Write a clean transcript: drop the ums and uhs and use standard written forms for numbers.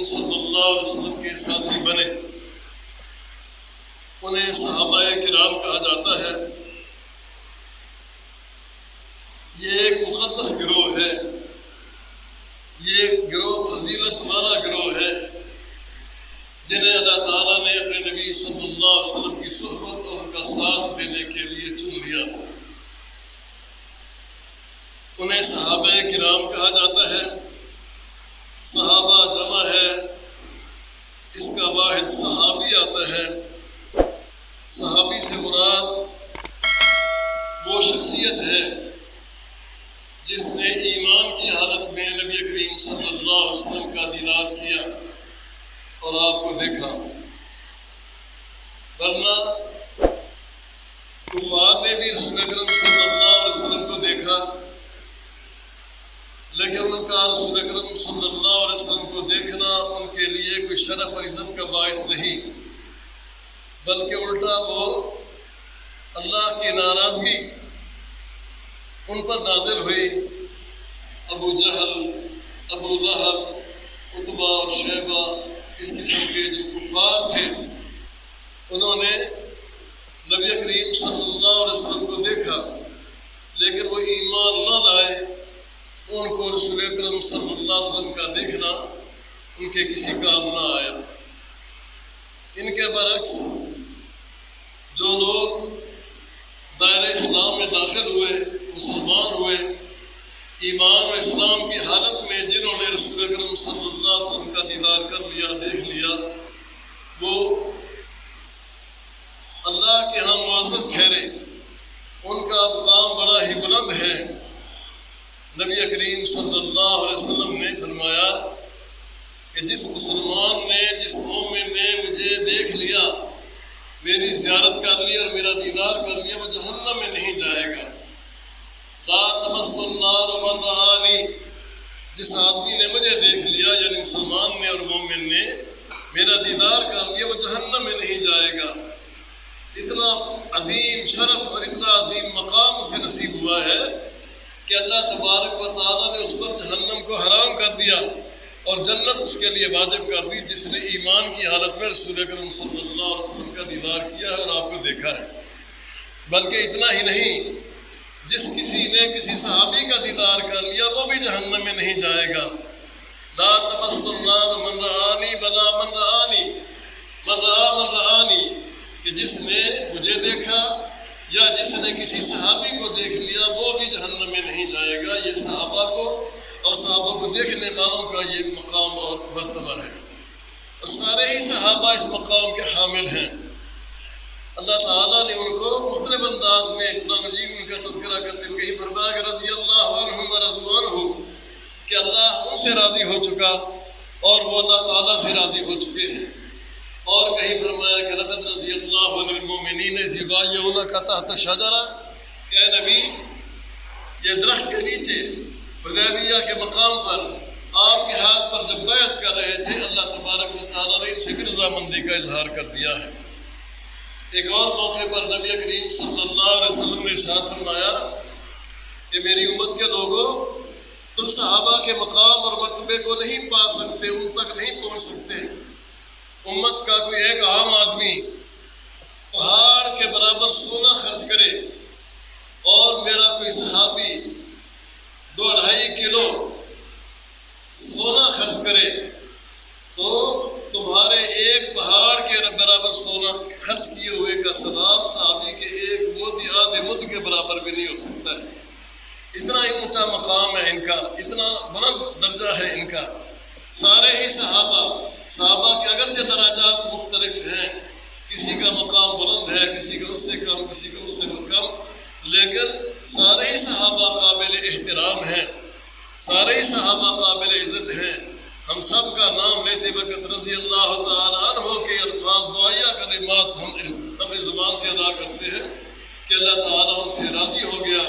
صلی اللہ علیہ وسلم کے ساتھی بنے انہیں صحابہ کرام کہا جاتا ہے۔ یہ ایک مقدس گروہ ہے، یہ گروہ فضیلت والا گروہ ہے جنہیں اللہ تعالیٰ نے اپنے نبی صلی اللہ علیہ وسلم کی صحبت اور ان کا ساتھ دینے کے لیے چن لیا۔ انہیں صحابہ کرام کہا جاتا ہے۔ صحابہ جمع ہے، اس کا واحد صحابی آتا ہے۔ صحابی سے مراد وہ شخصیت ہے جس نے ایمان کی حالت میں نبی کریم صلی اللہ علیہ وسلم کا دیدار کیا اور آپ کو دیکھا، ورنہ کفار نے بھی رسول اکرم صلی اللہ علیہ وسلم کو دیکھا، لیکن ان کا رسول اکرم صلی اللہ علیہ وسلم کو دیکھنا ان کے لیے کوئی شرف اور عزت کا باعث نہیں، بلکہ الٹا وہ اللہ کی ناراضگی ان پر نازل ہوئی۔ ابو جہل، ابو لہب، عتبہ اور شیبہ اس قسم کے جو کفار تھے، انہوں نے نبی کریم صلی اللہ علیہ وسلم کو دیکھا لیکن وہ ایمان نہ لائے، ان کو رسول اکرم صلی اللہ علیہ وسلم کا دیکھنا ان کے کسی کام نہ آیا۔ ان کے برعکس جو لوگ دائرہ اسلام میں داخل ہوئے، مسلمان ہوئے، ایمان اور اسلام کی حالت میں جنہوں نے رسول اکرم صلی اللہ علیہ وسلم کا دیدار کر لیا، دیکھ لیا، وہ اللہ کے ہاں معزز ٹھہرے، ان کا مقام بڑا ہی بلند ہے۔ نبی کریم صلی اللہ علیہ وسلم نے فرمایا کہ جس مسلمان نے، جس مومن نے مجھے دیکھ لیا، میری زیارت کر لی اور میرا دیدار کر لیا، وہ جہنم میں نہیں جائے گا۔ لا تمس النار من رآنی، جس آدمی نے مجھے دیکھ لیا یعنی مسلمان نے اور مومن نے میرا دیدار کر لیا، وہ جہنم میں نہیں جائے گا۔ اتنا عظیم شرف اور اتنا عظیم مقام اسے نصیب ہوا ہے کہ اللہ تبارک و تعالیٰ نے اس پر جہنم کو حرام کر دیا اور جنت اس کے لیے واجب کر دی، جس نے ایمان کی حالت میں رسول اکرم صلی اللہ علیہ وسلم کا دیدار کیا ہے اور آپ کو دیکھا ہے۔ بلکہ اتنا ہی نہیں، جس کسی نے کسی صحابی کا دیدار کر لیا وہ بھی جہنم میں نہیں جائے گا۔ لا تمس النار من رآنی ولا من رآنی، من رآ من رآنی، کہ جس نے مجھے دیکھا یا جس نے کسی صحابی کو دیکھ لیا وہ بھی جہنم میں نہیں جائے گا۔ یہ صحابہ کو اور صحابہ کو دیکھنے والوں کا یہ مقام اور مرتبہ ہے، اور سارے ہی صحابہ اس مقام کے حامل ہیں۔ اللہ تعالیٰ نے ان کو مختلف انداز میں قرآن مجید ان کا تذکرہ کرتے ہوئے کہیں فرمایا کہ رضی اللہ عنہم ورضوا عنہ، کہ اللہ ان سے راضی ہو چکا اور وہ اللہ تعالیٰ سے راضی ہو چکے ہیں۔ اور کہیں فرمایا کہ لقد رضی اللہ عن المؤمنین اذ یبایعونک تحت شجرہ، کہ اے نبی یہ درخت کے نیچے حدیبیہ کے مقام پر آپ کے ہاتھ پر جب بیعت کر رہے تھے، اللہ تبارک و تعالیٰ نے ان سے بھی رضامندی کا اظہار کر دیا ہے۔ ایک اور موقع پر نبی کریم صلی اللہ علیہ وسلم نے ارشاد فرمایا کہ میری امت کے لوگوں، تم صحابہ کے مقام اور مرتبے کو نہیں پا سکتے، ان تک نہیں پہنچ سکتے۔ امت کا کوئی ایک عام آدمی پہاڑ کے برابر سونا خرچ کرے اور میرا کوئی صحابی 2-2.5 کلو سونا خرچ کرے تو تمہارے ایک پہاڑ کے برابر سونا خرچ کیے ہوئے کا ثواب صحابی کے ایک مد یا آدھے مد کے برابر بھی نہیں ہو سکتا ہے۔ اتنا ہی اونچا مقام ہے ان کا، اتنا بلند درجہ ہے ان کا۔ سارے ہی صحابہ کے اگرچہ درجات مختلف ہیں، کسی کا مقام بلند ہے، کسی کا اس سے کم، کسی کا اس سے کم، لیکن سارے ہی صحابہ قابل احترام ہیں، سارے ہی صحابہ قابل عزت ہیں۔ ہم سب کا نام لیتے وقت رضی اللہ تعالیٰ عنہ کے الفاظ دعائیہ کلمات ہم اپنی زبان سے ادا کرتے ہیں کہ اللہ تعالیٰ ہم سے راضی ہو گیا